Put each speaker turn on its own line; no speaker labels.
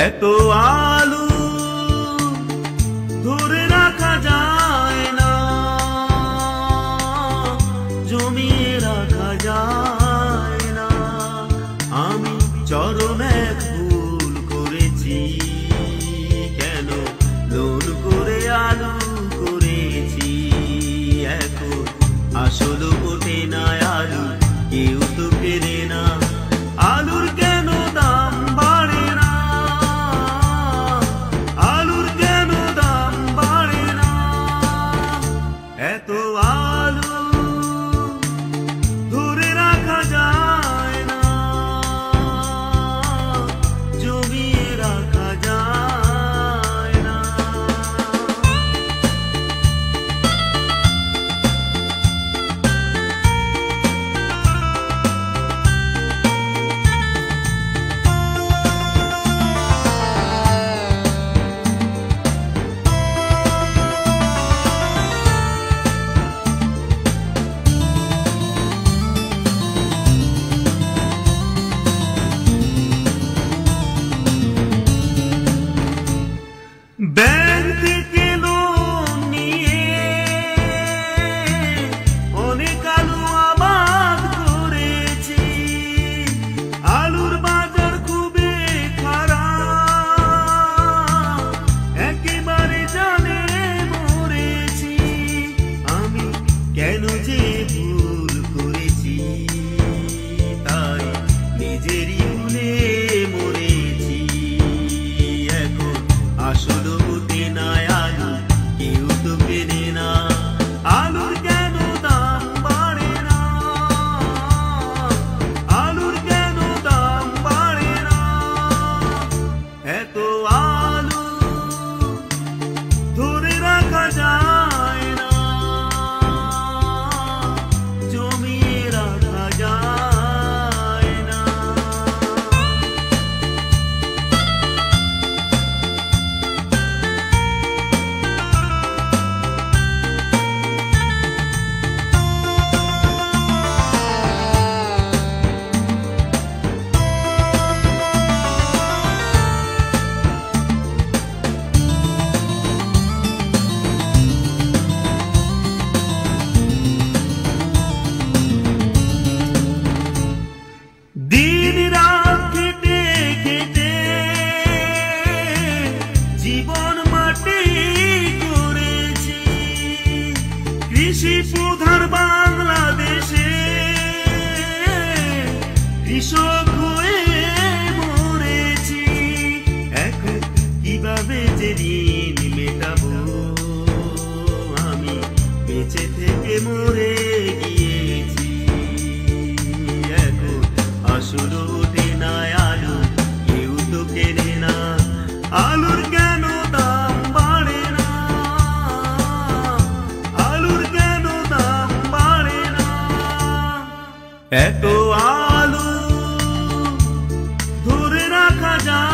এত আলু ধরে রাখা যায় না, জমিয়ে রাখা যায় না। আমি চরম এক ভুল করেছি, কেন লোন করে আলু করেছি। এখন আসল ওঠে না আলু, কেউ তো কেনে না। আলুর কেন দাম বাড়ে না, আলুর কেন দাম বাড়ে না। এত আলু ধরে রাখা যায় না, জমিয়ে রাখা যায় না। ব্যাংক থেকে লোন নিয়ে অনেক আলু আবাদ করেছি। আলুর বাজার খুবই খারাপ, একেবারে জানে মরেছি। আমি কেন যে ভুল করেছি, তাই নিজেরই ভুলে মরেছি। এখন আসল ওঠে না আলু, কেউ তো কেনে না। আলুর কেন দাম বাড়ে না, আলুর কেন দাম বাড়ে না। এত আলু ধরে রাখা যায় না, জমিয়ে রাখা যায় না। দিন রাত খেটে খেটে জীবন মাটি করেছি। কৃষি প্রধান বাংলাদেশে কৃষক হয়ে মরেছি। এখন কিভাবে যে ঋণ মেটাবো, আমি বেঁচে থেকে মরে গিয়েছি। এখন আসল ওঠে না আলু, কেউ তো কেনে না। আলুর কেন দাম বাড়ে না, আলুর কেন দাম বাড়ে না। এত আলু ধরে রাখা যায়